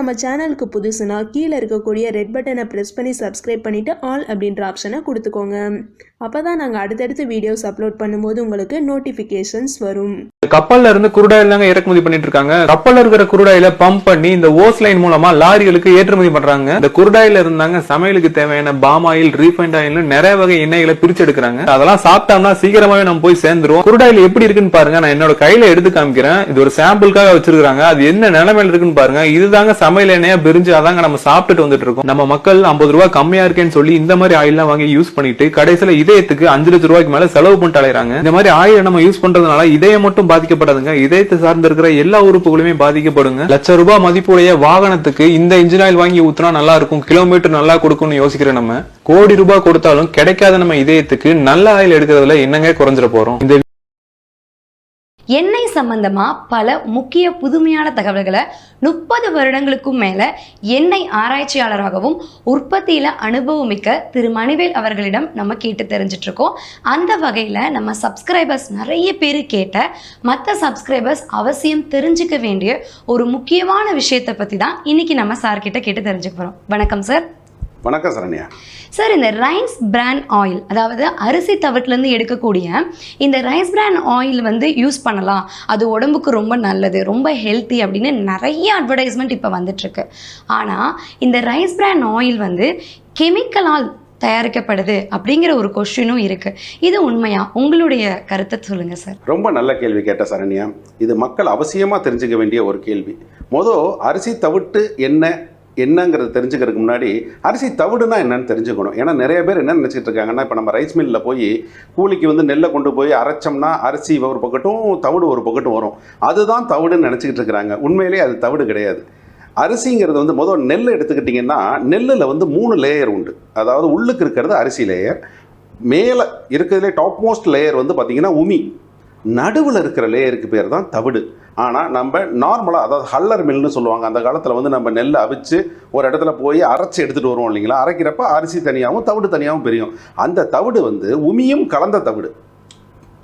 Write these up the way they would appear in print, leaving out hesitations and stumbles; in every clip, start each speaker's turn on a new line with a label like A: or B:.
A: நம்ம சேனலுக்கு புதுசுனா கீழே இருக்கக்கூடிய ரெட் பட்டனை ப்ரெஸ் பண்ணி சப்ஸ்கிரைப் பண்ணிவிட்டு ஆல் அப்படின்ற ஆப்ஷனை கொடுத்துக்கோங்க. அப்போ தான் நாங்கள் அடுத்தடுத்து வீடியோஸ் அப்லோட் பண்ணும்போது உங்களுக்கு நோட்டிஃபிகேஷன்ஸ் வரும்.
B: கப்பல்ல இருந்து குருடாயில் தாங்க இறக்குமதி பண்ணிட்டு இருக்காங்க. கப்பல்ல இருக்கிற குருடாயில பம்ப் பண்ணி இந்த ஓஸ் லைன் மூலமா லாரிகளுக்கு ஏற்றுமதி பண்றாங்க. இந்த குருடாயில இருந்தாங்க சமையலுக்கு தேவையான பாம் ஆயில், ரீஃபைண்ட் ஆயில் நிறைய வகை எண்ணெய்களை பிரிச்சு எடுக்கிறாங்க. அதெல்லாம் சாப்பிட்டோம்னா சீக்கிரமாவே நம்ம போய் சேர்ந்துரும். குருடாயில் எப்படி இருக்குன்னு பாருங்க. நான் என்னோட கையில எடுத்து காமிக்கிறேன். இது ஒரு சாம்பிளுக்காக வச்சிருக்காங்க. அது என்ன நிலைமையில இருக்குன்னு பாருங்க. இதுதாங்க சமையல் எண்ணெயா பிரிஞ்சு அதாங்க நம்ம சாப்பிட்டுட்டு வந்துட்டு இருக்கோம். நம்ம மக்கள் 50 ரூபாய் கம்மியா இருக்கேன்னு சொல்லி இந்த மாதிரி ஆயில் எல்லாம் வாங்கி யூஸ் பண்ணிட்டு கடைசியில இதயத்துக்கு 5 லட்சம் ரூபாய்க்கு மேல செலவு பண்ணிட்டு அலையறாங்க. இந்த மாதிரி ஆயில் நம்ம யூஸ் பண்றதுனால இதயம் மட்டும் பாதிக்கப்படாதுங்க, இதயத்தை சார்ந்து இருக்கிற எல்லா உறுப்புகளுமே பாதிக்கப்படுங்க. லட்சம் ரூபாய் மதிப்புடைய வாகனத்துக்கு இந்த இன்ஜின் ஆயில் வாங்கி ஊத்துனா நல்லா இருக்கும், கிலோமீட்டர் நல்லா கொடுக்கும்னு யோசிக்கிறேன். நம்ம கோடி ரூபாய் கொடுத்தாலும் கிடைக்காத நம்ம இதயத்துக்கு நல்ல ஆயில் எடுக்கிறதுல என்னங்க குறைஞ்சிட போறோம். இந்த
C: எண்ணெய் சம்பந்தமா பல முக்கிய புதுமையான தகவல்களை 30 வருடங்களுக்கும் மேல எண்ணெய் ஆராய்ச்சியாளராகவும் உற்பத்தியில அனுபவமிக்க திரு மணிவேல் அவர்களிடம் நம்ம கேட்டு தெரிஞ்சிட்டு இருக்கோம். அந்த வகையில நம்ம சப்ஸ்கிரைபர்ஸ் நிறைய பேர் கேட்ட மற்ற சப்ஸ்கிரைபர்ஸ் அவசியம் தெரிஞ்சுக்க வேண்டிய ஒரு முக்கியமான விஷயத்தை பத்தி தான் இன்னைக்கு நம்ம சார் கிட்ட கேட்டு தெரிஞ்சுக்க போறோம். வணக்கம் சார்.
D: வணக்கம் சரண்யா.
C: சார், இந்த ரைஸ் பிரான் ஆயில், அதாவது அரிசி தவிட்டிலேருந்து எடுக்கக்கூடிய இந்த ரைஸ் பிரான் ஆயில் வந்து யூஸ் பண்ணலாம், அது உடம்புக்கு ரொம்ப நல்லது, ரொம்ப ஹெல்த்தி அப்படின்னு நிறைய அட்வர்டைஸ்மெண்ட் இப்போ வந்துட்டுருக்கு. ஆனால் இந்த ரைஸ் பிரான் ஆயில் வந்து கெமிக்கலால் தயாரிக்கப்படுது அப்படிங்கிற ஒரு கொஸ்டினும் இருக்குது. இது உண்மையா? உங்களுடைய கருத்தை சொல்லுங்கள் சார்.
D: ரொம்ப நல்ல கேள்வி கேட்ட சரண்யா. இது மக்கள் அவசியமாக தெரிஞ்சுக்க வேண்டிய ஒரு கேள்வி. அரிசி தவிட்டு என்னங்கிறது தெரிஞ்சுக்கிறதுக்கு முன்னாடி அரிசி தவிடுனா என்னன்னு தெரிஞ்சுக்கணும். ஏன்னா நிறைய பேர் என்ன நினச்சிட்டு இருக்காங்கன்னா, இப்போ நம்ம ரைஸ் மில்லில் போய் கூலிக்கு வந்து நெல்லை கொண்டு போய் அரைச்சோம்னா அரிசி ஒரு பக்கட்டும் தவிடு ஒரு பக்கட்டும் வரும், அதுதான் தவிடுன்னு நினச்சிக்கிட்டு இருக்கிறாங்க. உண்மையிலேயே அது தவிடு கிடையாது. அரிசிங்கிறது வந்து நெல் எடுத்துக்கிட்டிங்கன்னா நெல்லில் வந்து 3 லேயர் உண்டு. அதாவது உள்ளுக்கு இருக்கிறது அரிசி லேயர், மேலே இருக்கிறதுலே டாப் மோஸ்ட் லேயர் வந்து பார்த்திங்கன்னா உமி, நடுவில் இருக்கிற லேயருக்கு பேர் தான் தவிடு. ஆனால் நம்ம நார்மலாக, அதாவது ஹல்லர் மில்னு சொல்லுவாங்க, அந்த காலத்தில் வந்து நம்ம நெல்லை அவிச்சு ஒரு இடத்துல போய் அரைச்சி எடுத்துகிட்டு வருவோம் இல்லைங்களா. அரைக்கிறப்ப அரிசி தனியாகவும் தவிடு தனியாகவும் பிரியும். அந்த தவிடு வந்து உமியும் கலந்த தவிடு,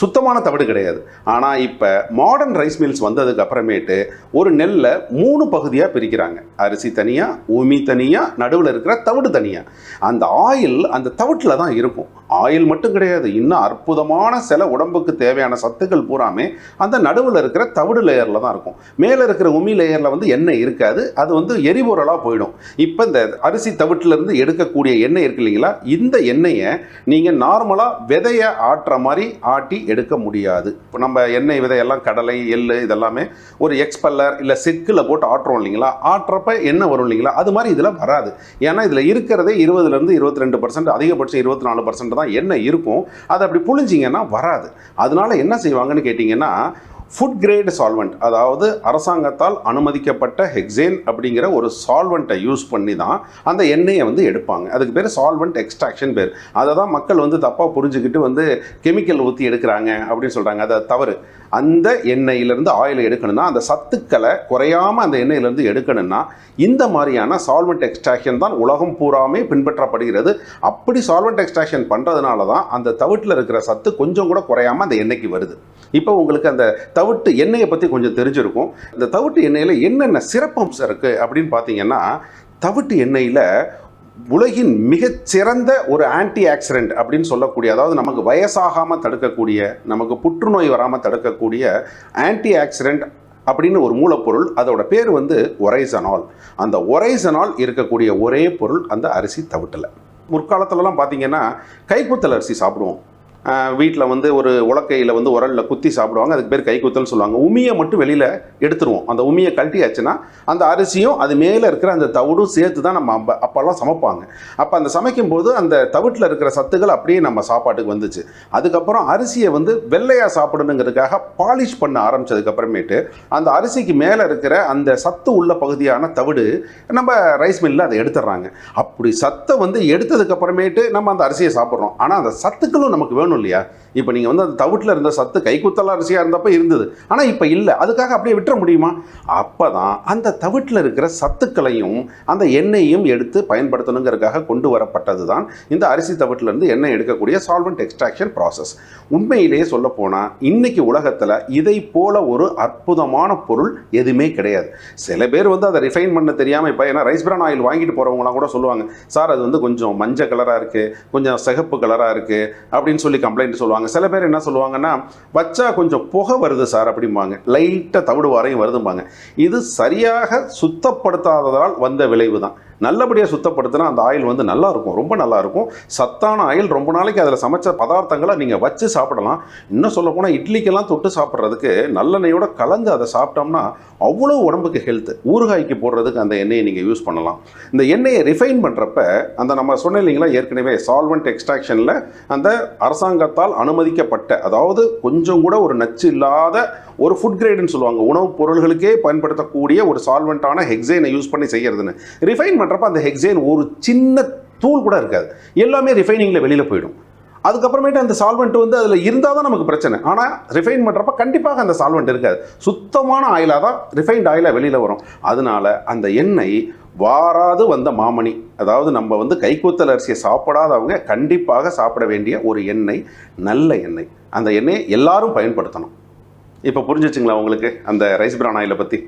D: சுத்தமான தவிடு கிடையாது. ஆனால் இப்போ மாடர்ன் ரைஸ் மில்ஸ் வந்ததுக்கு அப்புறமேட்டு ஒரு நெல்லை 3 பகுதியாக பிரிக்கிறாங்க. அரிசி தனியாக, உமி தனியாக, நடுவில் இருக்கிற தவிடு தனியாக. அந்த ஆயில் அந்த தவிட்டில் தான் இருக்கும். ஆயில் மட்டும் கிடையாது, இன்னும் அற்புதமான சில உடம்புக்கு தேவையான சத்துக்கள் பூராமே அந்த நடுவில் இருக்கிற தவிடு லேயரில் தான் இருக்கும். மேலே இருக்கிற உமி லேயரில் வந்து எண்ணெய் இருக்காது, அது வந்து எரிபொருளாக போயிடும். இப்போ இந்த அரிசி தவிட்டிலேருந்து எடுக்கக்கூடிய எண்ணெய் இருக்கு இல்லைங்களா, இந்த எண்ணெயை நீங்கள் நார்மலாக விதையை ஆட்டுற மாதிரி ஆட்டி எடுக்க முடியாது. இப்போ நம்ம எண்ணெய் விதையெல்லாம் கடலை, எள்ளு இதெல்லாமே ஒரு எக்ஸ்பல்லர் இல்லை செக்கில் போட்டு ஆட்டுறோம் இல்லைங்களா, ஆட்டுறப்ப எண்ணெய் வரும் இல்லைங்களா, அது மாதிரி இதில் வராது. ஏன்னா இதில் இருக்கிறதே 20% 22%, அதிகபட்சம் 24% தான் எண்ணெய் இருக்கும். அதை அப்படி புழிஞ்சிங்கன்னா வராது. அதனால என்ன செய்வாங்கன்னு கேட்டிங்கன்னா, ஃபுட் கிரேட் சால்வெண்ட், அதாவது அரசாங்கத்தால் அனுமதிக்கப்பட்ட ஹெக்ஸேன் அப்படிங்கிற ஒரு சால்வெண்ட்டை யூஸ் பண்ணி தான் அந்த எண்ணெயை வந்து எடுப்பாங்க. அதுக்கு பேர் சால்வெண்ட் எக்ஸ்ட்ராக்ஷன் பேர். அதை தான் மக்கள் வந்து தப்பாக புரிஞ்சுக்கிட்டு வந்து கெமிக்கல் ஊற்றி எடுக்கிறாங்க அப்படின்னு சொல்கிறாங்க. அது தவறு. அந்த எண்ணெயிலேருந்து ஆயிலை எடுக்கணும்னா, அந்த சத்துக்களை குறையாமல் அந்த எண்ணெயிலேருந்து எடுக்கணும்னா இந்த மாதிரியான சால்வெண்ட் எக்ஸ்ட்ராக்ஷன் தான் உலகம் பூராமே பின்பற்றப்படுகிறது. அப்படி சால்வெண்ட் எக்ஸ்ட்ராக்ஷன் பண்ணுறதுனால தான் அந்த தவிட்டில் இருக்கிற சத்து கொஞ்சம் கூட குறையாமல் அந்த எண்ணெய்க்கு வருது. இப்போ உங்களுக்கு அந்த தவிட்டு எண்ணெயை பற்றி கொஞ்சம் தெரிஞ்சிருக்கும். இந்த தவிட்டு எண்ணெயில் என்னென்ன சிறப்பம்சம் இருக்குது அப்படின்னு பார்த்தீங்கன்னா, தவிட்டு எண்ணெயில் உலகின் மிகச்சிறந்த ஒரு ஆன்டி ஆக்சிடென்ட் அப்படின்னு சொல்லக்கூடிய, அதாவது நமக்கு வயசாகாமல் தடுக்கக்கூடிய, நமக்கு புற்றுநோய் வராமல் தடுக்கக்கூடிய ஆன்டி ஆக்சிடென்ட் அப்படின்னு ஒரு மூலப்பொருள். அதோட பேர் வந்து ஒரைசனால். அந்த ஒரைசனால் இருக்கக்கூடிய ஒரே பொருள் அந்த அரிசி தவிட்டில். முற்காலத்துலலாம் பார்த்தீங்கன்னா கைக்குத்தல் அரிசி சாப்பிடுவோம். வீட்டில் வந்து ஒரு உலக்கையில் வந்து உரலில் குத்தி சாப்பிடுவாங்க. அதுக்கு பேர் கைக்குத்தல்னு சொல்லுவாங்க. உமியை மட்டும் வெளியில் எடுத்துருவோம். அந்த உமியை கழட்டியாச்சுன்னா அந்த அரிசியும் அது மேலே இருக்கிற அந்த தவிடும் சேர்த்து தான் நம்ம அப்போல்லாம் சமைப்பாங்க. அப்போ அந்த சமைக்கும்போது அந்த தவிட்டில் இருக்கிற சத்துக்கள் அப்படியே நம்ம சாப்பாட்டுக்கு வந்துச்சு. அதுக்கப்புறம் அரிசியை வந்து வெள்ளையாக சாப்பிடணுங்கிறதுக்காக பாலிஷ் பண்ண ஆரம்பித்ததுக்கப்புறமேட்டு அந்த அரிசிக்கு மேலே இருக்கிற அந்த சத்து உள்ள பகுதியான தவிடு நம்ம ரைஸ் மில்லில் அதை எடுத்துடுறாங்க. அப்படி சத்தை வந்து எடுத்ததுக்கப்புறமேட்டு நம்ம அந்த அரிசியை சாப்பிட்றோம். ஆனால் அந்த சத்துக்களும் நமக்கு வேணும் இருக்கணும் இல்லையா? இப்போ நீங்கள் வந்து அந்த தவிட்டில் இருந்த சத்து கைக்குத்தல் அரிசியாக இருந்தப்போ இருந்தது, ஆனால் இப்போ இல்லை. அதுக்காக அப்படியே விட்டுற முடியுமா? அப்போ தான் அந்த தவிட்டில் இருக்கிற சத்துக்களையும் அந்த எண்ணெயையும் எடுத்து பயன்படுத்தணுங்கிறதுக்காக கொண்டு வரப்பட்டது தான் இந்த அரிசி தவிட்டிலேருந்து எண்ணெய் எடுக்கக்கூடிய சால்வெண்ட் எக்ஸ்ட்ராக்ஷன் ப்ராசஸ். உண்மையிலேயே சொல்லப்போனால் இன்னைக்கு உலகத்தில் இதை போல ஒரு அற்புதமான பொருள் எதுவுமே கிடையாது. சில பேர் வந்து அதை ரிஃபைன் பண்ண தெரியாமல், இப்போ ஏன்னா ரைஸ் பிரான் ஆயில் வாங்கிட்டு போகிறவங்களாம் கூட சொல்லுவாங்க, சார் அது வந்து கொஞ்சம் மஞ்சள் கலராக இருக்குது, கொஞ்சம் சிகப்பு கலராக இருக்குது அப்படின்னு சொல்லி கம்ப்ளைண்ட் சொல்லுவாங்க. சில பேர் என்ன சொல்லுவாங்கன்னா, வச்சா கொஞ்சம் புகை வருது சார் அப்படிம்பாங்க, லைட்டாக தவிடு வாரையும் வருதும்பாங்க. இது சரியாக சுத்தப்படுத்தாததால் வந்த விளைவு தான். நல்லபடியாக சுத்தப்படுத்தினா அந்த ஆயில் வந்து நல்லா இருக்கும், ரொம்ப நல்லா இருக்கும். சத்தான ஆயில், ரொம்ப நாளைக்கு அதில் சமைச்ச பதார்த்தங்களை நீங்கள் வச்சு சாப்பிடலாம். இன்னும் சொல்ல போனால் இட்லிக்கெல்லாம் தொட்டு சாப்பிட்றதுக்கு நல்லெண்ணெயோட கலந்து அதை சாப்பிட்டோம்னா அவ்வளோ உடம்புக்கு ஹெல்த். ஊறுகாய்க்கு போடுறதுக்கு அந்த எண்ணெயை நீங்கள் யூஸ் பண்ணலாம். இந்த எண்ணெயை ரிஃபைன் பண்ணுறப்ப அந்த நம்ம சொன்ன இல்லைங்களா ஏற்கனவே சால்வெண்ட் எக்ஸ்ட்ராக்ஷனில் அந்த அரசாங்கத்தால் அனுமதிக்கப்பட்ட, அதாவது கொஞ்சம் கூட ஒரு நச்சு இல்லாத ஒரு ஃபுட் கிரேடுன்னு சொல்லுவாங்க, உணவுப் பொருள்களுக்கே பயன்படுத்தக்கூடிய ஒரு சால்வெண்ட்டான ஹெக்ஸேனை யூஸ் பண்ணி செய்யறதுன்னு. ரிஃபைன் பண்ணுறப்ப அந்த ஹெக்ஸேன் ஒரு சின்ன தூள் கூட இருக்காது, எல்லாமே ரிஃபைனிங்கில் வெளியில் போயிடும். அதுக்கப்புறமேட்டு அந்த சால்வெண்ட் வந்து அதில் இருந்தால் தான் நமக்கு பிரச்சனை. ஆனால் ரிஃபைன் பண்ணுறப்ப கண்டிப்பாக அந்த சால்வெண்ட் இருக்காது, சுத்தமான ஆயிலாக தான் ரிஃபைன்ட் ஆயிலாக வெளியில் வரும். அதனால அந்த எண்ணெய் வாராது வந்த மாமணி, அதாவது நம்ம வந்து கைக்கூத்தல் அரிசியை சாப்பிடாதவங்க கண்டிப்பாக சாப்பிட வேண்டிய ஒரு எண்ணெய், நல்ல எண்ணெய். அந்த எண்ணெயை எல்லாரும் பயன்படுத்தணும். இப்போ புரிஞ்சிச்சுங்களா உங்களுக்கு அந்த ரைஸ் பிரான் ஆயிலை பற்றி?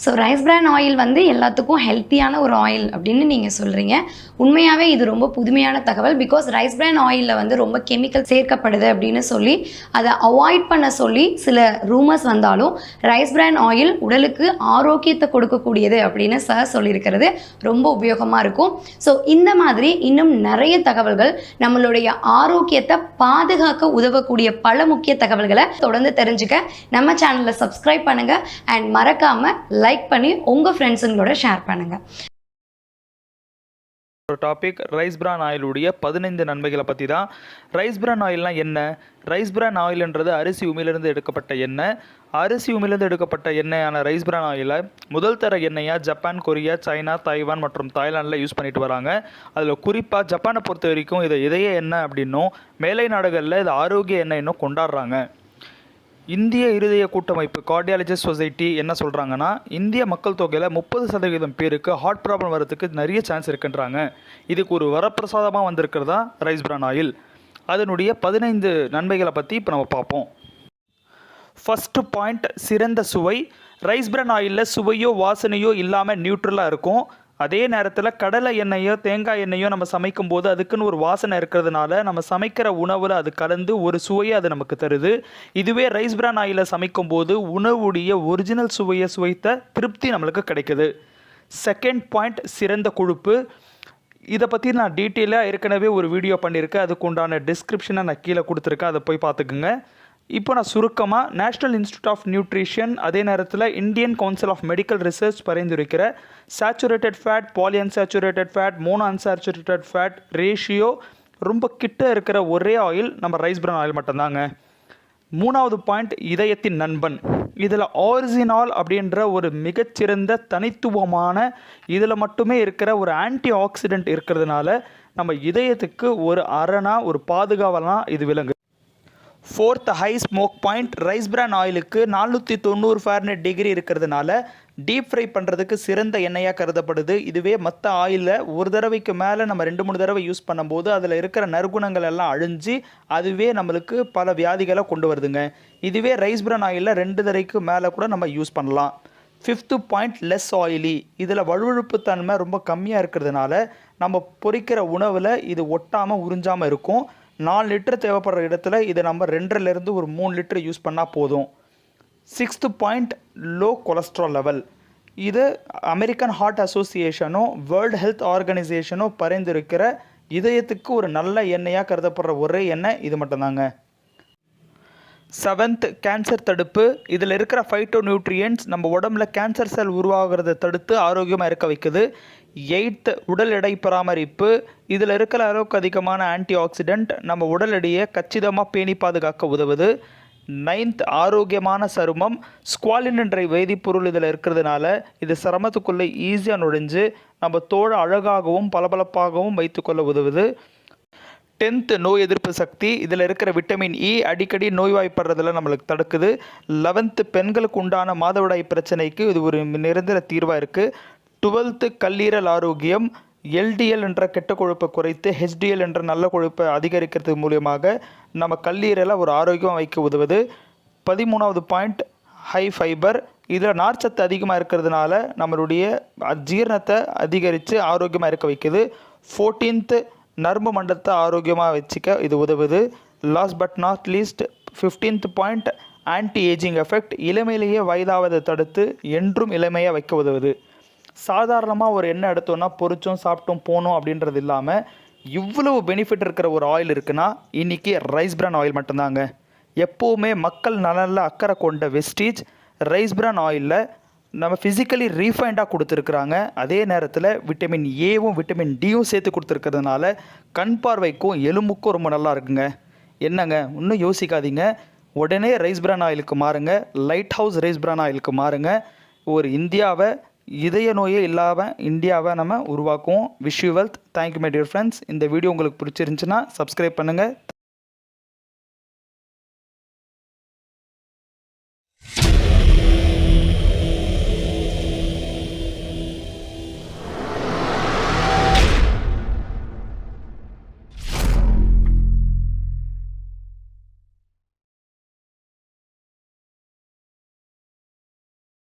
C: ஸோ ரைஸ் பிரான் ஆயில் வந்து எல்லாத்துக்கும் ஹெல்த்தியான ஒரு ஆயில் அப்படின்னு நீங்கள் சொல்கிறீங்க. உண்மையாகவே இது ரொம்ப புதுமையான தகவல். பிகாஸ் ரைஸ் பிரான் ஆயிலில் வந்து ரொம்ப கெமிக்கல் சேர்க்கப்படுது அப்படின்னு சொல்லி அதை அவாய்ட் பண்ண சொல்லி சில ரூமர்ஸ் வந்தாலும் ரைஸ் பிரான் ஆயில் உடலுக்கு ஆரோக்கியத்தை கொடுக்கக்கூடியது அப்படின்னு சார் சொல்லியிருக்கிறது ரொம்ப உபயோகமாக இருக்கும். ஸோ இந்த மாதிரி இன்னும் நிறைய தகவல்கள், நம்மளுடைய ஆரோக்கியத்தை பாதுகாக்க உதவக்கூடிய பல முக்கிய தகவல்களை தொடர்ந்து தெரிஞ்சுக்க நம்ம சேனலை சப்ஸ்கிரைப் பண்ணுங்கள் அண்ட் மறக்காமல் லைக் பண்ணி உங்கள் ஃப்ரெண்ட்ஸுங்களோட ஷேர் பண்ணுங்கள்.
E: ஒரு டாபிக் ரைஸ் பிரான் ஆயிலுடைய 15 நன்மைகளை பற்றி தான். ரைஸ் பிரான் ஆயில்னால் என்ன? ரைஸ் பிரான் ஆயில்ன்றது அரிசி உமிலிருந்து எடுக்கப்பட்ட எண்ணெய். அரிசி உமிலிருந்து எடுக்கப்பட்ட எண்ணெயான ரைஸ் பிரான் ஆயிலை முதல் தர எண்ணெயாக ஜப்பான், கொரியா, சைனா, தைவான் மற்றும் தாய்லாண்டில் யூஸ் பண்ணிட்டு வராங்க. அதில் குறிப்பாக ஜப்பானை பொறுத்த வரைக்கும் இதை இதய எண்ணெய் அப்படின்னும், மேலை நாடுகளில் இது ஆரோக்கிய எண்ணெய் இன்னும் கொண்டாடுறாங்க. இந்திய இருதய கூட்டமைப்பு கார்டியாலஜிஸ்ட் சொசைட்டி என்ன சொல்கிறாங்கன்னா, இந்திய மக்கள் தொகையில் 30% பேருக்கு ஹார்ட் ப்ராப்ளம் வரதுக்கு நிறைய சான்ஸ் இருக்குன்றாங்க. இதுக்கு ஒரு வரப்பிரசாதமாக வந்திருக்கிறதா ரைஸ் பிரான் ஆயில். அதனுடைய 15 நன்மைகளை பற்றி இப்போ நம்ம பார்ப்போம். ஃபஸ்ட்டு பாயிண்ட், சிறந்த சுவை. ரைஸ் பிரான் ஆயிலில் சுவையோ வாசனையோ இல்லாமல் நியூட்ரலாக இருக்கும். அதே நேரத்தில் கடலை எண்ணெயோ தேங்காய் எண்ணெயோ நம்ம சமைக்கும் போது அதுக்குன்னு ஒரு வாசனை இருக்கிறதுனால நம்ம சமைக்கிற உணவில் அது கலந்து ஒரு சுவையை அது நமக்கு தருது. இதுவே ரைஸ் பிரான் ஆயிலை சமைக்கும் போது உணவுடைய ஒரிஜினல் சுவையை சுவைத்த திருப்தி நம்மளுக்கு கிடைக்குது. செகண்ட் பாயிண்ட், சிறந்த கொழுப்பு. இதை பற்றி நான் டீட்டெயிலாக ஏற்கனவே ஒரு வீடியோ பண்ணியிருக்கேன், அதுக்கு உண்டான டிஸ்கிரிப்ஷனை நான் கீழே கொடுத்துருக்கேன், அதை போய் பார்த்துக்குங்க. இப்போ நான் சுருக்கமாக நேஷ்னல் இன்ஸ்டியூட் ஆஃப் நியூட்ரிஷன், அதே நேரத்தில் Indian council of medical research பரிந்துரைக்கிற saturated fat, polyunsaturated fat, monounsaturated fat ratio ரொம்ப கிட்ட இருக்கிற ஒரே ஆயில் நம்ம ரைஸ் பிரான் ஆயில் மட்டும்தாங்க. மூணாவது பாயிண்ட், இதயத்தின் நண்பன். இதில் ஆரிஜினால் அப்படின்ற ஒரு மிகச்சிறந்த தனித்துவமான இதில் மட்டுமே இருக்கிற ஒரு ஆன்டி ஆக்சிடென்ட் இருக்கிறதுனால நம்ம இதயத்துக்கு ஒரு அரணா, ஒரு பாதுகாவலாக இது விளங்கு. Fourth, high smoke point. Rice bran ஆயிலுக்கு 490 ஃபாரன்ஹீட் டிகிரி இருக்கிறதுனால டீப் ஃப்ரை பண்ணுறதுக்கு சிறந்த எண்ணெயாக கருதப்படுது. இதுவே மற்ற ஆயிலில் ஒரு தடவைக்கு மேலே நம்ம 2-3 தடவை யூஸ் பண்ணும்போது அதில் இருக்கிற நற்குணங்கள் எல்லாம் அழிஞ்சு அதுவே நம்மளுக்கு பல வியாதிகளை கொண்டு வருதுங்க. இதுவே ரைஸ் பிரான் ஆயிலில் 2 தடவைக்கு மேலே கூட நம்ம யூஸ் பண்ணலாம். Fifth point, less oily. இதில் வழுவழுப்பு தன்மை ரொம்ப கம்மியாக இருக்கிறதுனால நம்ம பொரிக்கிற உணவில் இது ஒட்டாமல் உறிஞ்சாமல் இருக்கும். 4 லிட்டர் தேவைப்படுற இடத்துல இதை நம்ம 2லேருந்து ஒரு 3 லிட்டர் யூஸ் பண்ணால் போதும். Sixth point, low cholesterol level. இது அமெரிக்கன் ஹார்ட் அசோசியேஷனோ வேர்ல்டு ஹெல்த் ஆர்கனைசேஷனோ பரிந்துரைக்கிற இதயத்துக்கு ஒரு நல்ல எண்ணெயாக கருதப்படுற ஒரே எண்ணெய் இது மட்டும்தாங்க. 7th, கேன்சர் தடுப்பு. இதில் இருக்கிற ஃபைட்டோ நியூட்ரியன்ட்ஸ் நம்ம உடம்புல கேன்சர் செல் உருவாகிறத தடுத்து ஆரோக்கியமாக இருக்க வைக்குது. 8th, உடல் எடை பராமரிப்பு. இதில் இருக்கிற அளவுக்கு அதிகமான ஆன்டி ஆக்சிடென்ட் நம்ம உடல் எடையை கச்சிதமாக பேணி பாதுகாக்க உதவுது. 9th, ஆரோக்கியமான சருமம். ஸ்குவாலின் என்ற வேதிப்பொருள் இதில் இருக்கிறதுனால இது சருமத்துக்குள்ளே ஈஸியாக நுழைஞ்சு நம்ம தோலை அழகாகவும் பளபளப்பாகவும் வைத்துக்கொள்ள உதவுது. 10th நோய் எதிர்ப்பு சக்தி. இதில் இருக்கிற விட்டமின் இ அடிக்கடி நோய்வாய்ப்படுறதில் நம்மளுக்கு தடுக்குது. 11th பெண்களுக்கு உண்டான மாதவிடாய் பிரச்சனைக்கு இது ஒரு நிரந்தர தீர்வாக இருக்குது. 12th கல்லீரல் ஆரோக்கியம். எல்டிஎல் என்ற கெட்ட கொழுப்பை குறைத்து ஹெச்டிஎல் என்ற நல்ல கொழுப்பை அதிகரிக்கிறது மூலியமாக நம்ம கல்லீரலை ஒரு ஆரோக்கியம் வைக்க உதவுது. 13வது பாயிண்ட் ஹை ஃபைபர். இதில் நார்ச்சத்து அதிகமாக இருக்கிறதுனால நம்மளுடைய ஜீரணத்தை அதிகரித்து ஆரோக்கியமாக இருக்க வைக்குது. 14th நரம்பு மண்டலத்தை ஆரோக்கியமாக வச்சுக்க இது உதவுது. Last but not least 15th point anti ageing effect. இளமையிலேயே வயதாவதை தடுத்து என்றும் இளமையாக வைக்க உதவுது. சாதாரணமாக ஒரு எண்ணெய் எடுத்தோன்னா பொரிச்சோம் சாப்பிட்டோம் போனோம் அப்படின்றது இல்லாமல் இவ்வளவு பெனிஃபிட் இருக்கிற ஒரு ஆயில் இருக்குன்னா இன்றைக்கி ரைஸ் பிரான் ஆயில் மட்டும்தாங்க. எப்போவுமே மக்கள் நலனில் அக்கறை கொண்ட வெஸ்டீஜ் ரைஸ் பிரான் ஆயிலில் நம்ம ஃபிசிக்கலி ரீஃபைண்டாக கொடுத்துருக்குறாங்க. அதே நேரத்தில் விட்டமின் ஏவும் விட்டமின் டியும் சேர்த்து கொடுத்துருக்கிறதுனால கண் பார்வைக்கும் எலும்புக்கும் ரொம்ப நல்லா இருக்குங்க. என்னங்க இன்னும் யோசிக்காதீங்க, உடனே ரைஸ் பிரான் ஆயிலுக்கு மாறுங்க. லைட் ஹவுஸ் ரைஸ் பிரான் ஆயிலுக்கு மாறுங்க. ஒரு இந்தியாவை இதய நோயே இல்லாமல் இந்தியாவை நம்ம உருவாக்குவோம். Wish you wealth. Thank you my dear friends. இந்த வீடியோ உங்களுக்கு பிடிச்சிருந்துச்சுன்னா சப்ஸ்கிரைப் பண்ணுங்கள்.